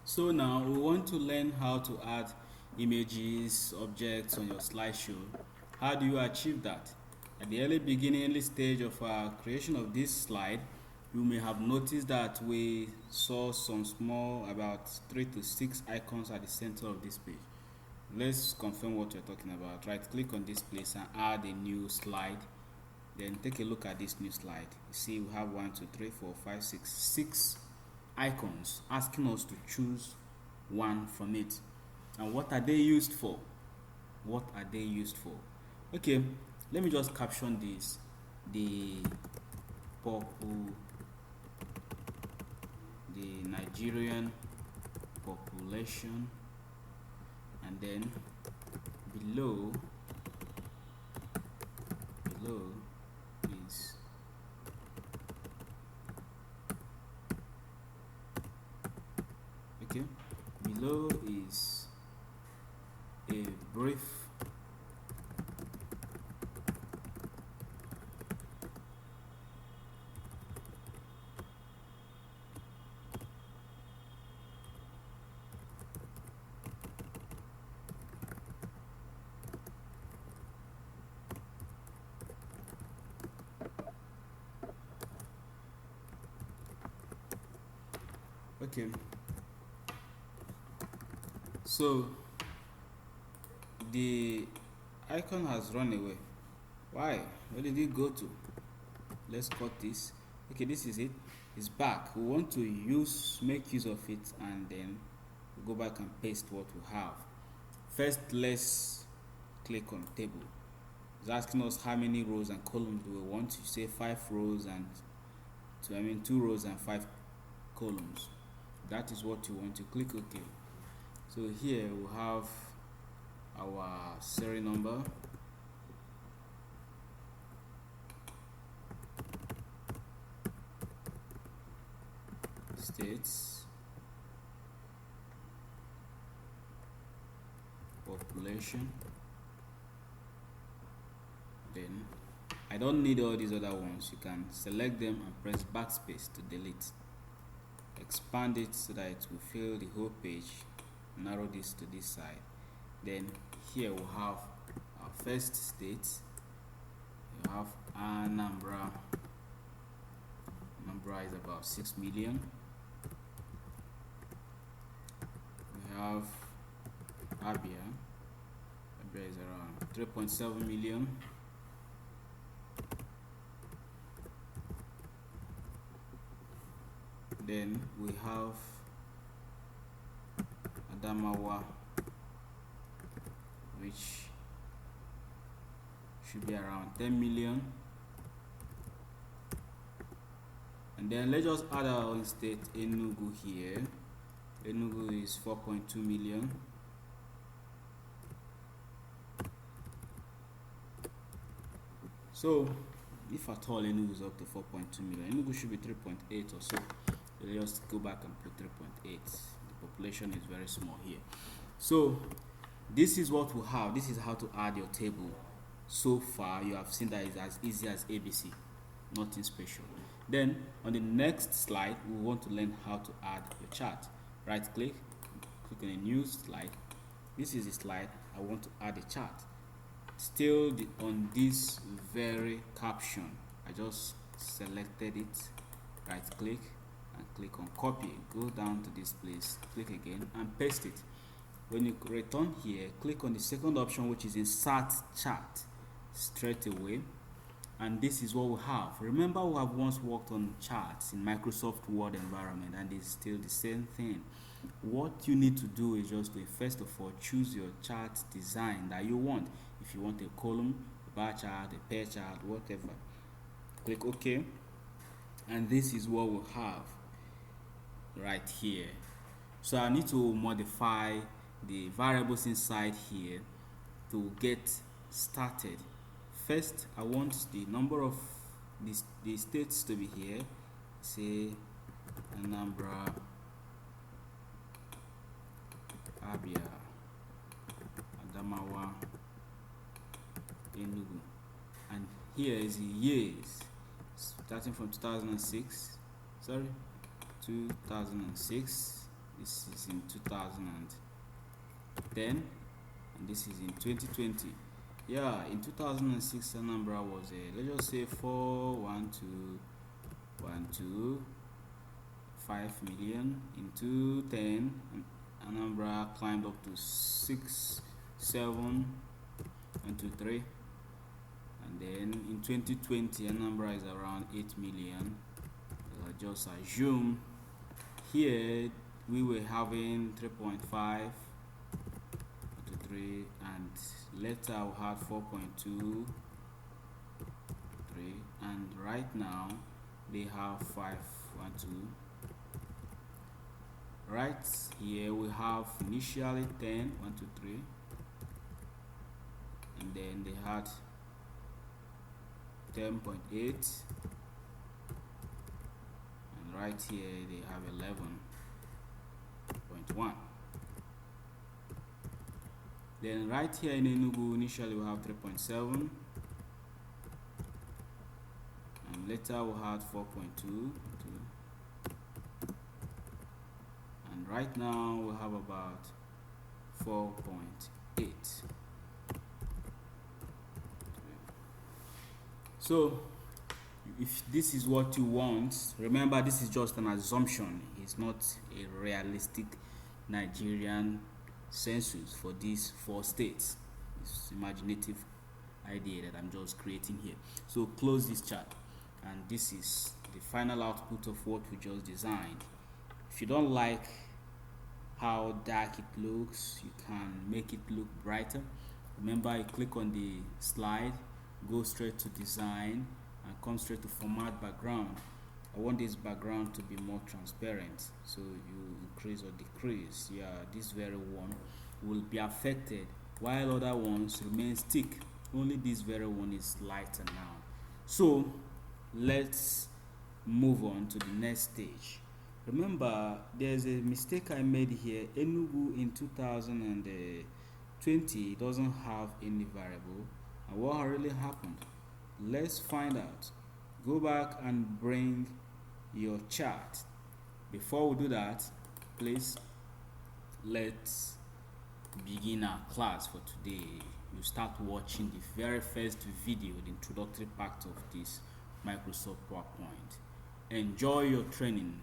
So now we want to learn how to add images, objects on your slideshow. How do you achieve that? At the early stage of our creation of this slide, you may have noticed that we saw some small, about 3 to 6 icons at the center of this page. Let's confirm what we're talking about. Right click on this place and add a new slide. Then take a look at this new slide. You see we have 1 2 3 4 5 6 icons asking us to choose one from it. And what are they used for? What are they used for? Okay, let me just caption this. The Nigerian population, and then below is below is a brief okay. So the icon has run away. Why? Where did it go to? Let's cut this. Okay, this is it. It's back. We want to make use of it, and then go back and paste what we have. First, let's click on table. It's asking us how many rows and columns do we want. To say 5 rows and 2 rows and 5 columns. That is what you want to click OK. So here we have our serial number, states, population. Then I don't need all these other ones. You can select them and press backspace to delete. Expand it so that it will fill the whole page. Narrow this to this side. Then here we have our first state. You have Anambra. Anambra is about 6 million. We have Abia. Abia is around 3.7 million. Then we have Adamawa, which should be around 10 million. And then let's just add our own state, Enugu here. Enugu is 4.2 million. So if at all Enugu is up to 4.2 million, Enugu should be 3.8 or so. Let's just go back and put 3.8. The population is very small here. So this is what we have. This is how to add your table. So far you have seen that it's as easy as ABC, nothing special. Then on the next slide we want to learn how to add your chart. Right click on a new slide. This is the slide. I want to add a chart. Still on this very caption, I just selected it. Right click and click on copy. Go down to this place, click again and paste it. When you return here, click on the second option, which is insert chart, straight away. And this is what we have. Remember, we have once worked on charts in Microsoft Word environment, and it's still the same thing. What you need to do is just to first of all choose your chart design that you want. If you want a column, a bar chart, a pair chart, whatever, click OK. And this is what we have right here. So I need to modify the variables inside here to get started. First, I want the number of the states to be here. Say Anambra, Abia, Adamawa, Enugu, and here is the years starting from 2006. 2006. This is in 2010, and this is in 2020. Yeah, in 2006 Anambra was a, let's just say 412.5 million. In 2010 Anambra climbed up to 67123, and then in 2020 Anambra is around 8 million. Just assume here we were having 3.5 to 3, and later we had 4.2 3, and right now they have 512. Right here we have initially 10 1 2 3, and then they had 10.8, and right here they have 11.1. Then right here in Enugu initially we have 3.7, and later we had 4.2, and right now we have about 4.8. So if this is what you want, remember this is just an assumption. It's not a realistic Nigerian census for these 4 states. It's imaginative idea that I'm just creating here. So close this chart, and this is the final output of what we just designed. If you don't like how dark it looks, you can make it look brighter. Remember, you click on the slide, go straight to design, and come straight to format background. I want this background to be more transparent, so you increase or decrease. Yeah, this very one will be affected while other ones remain thick. Only this very one is lighter now. So let's move on to the next stage. Remember, there's a mistake I made here. Enugu in 2020 doesn't have any variable. And what really happened? Let's find out. Go back and bring your chart. Before we do that, please let's begin our class for today. You start watching the very first video, the introductory part of this Microsoft PowerPoint. Enjoy your training.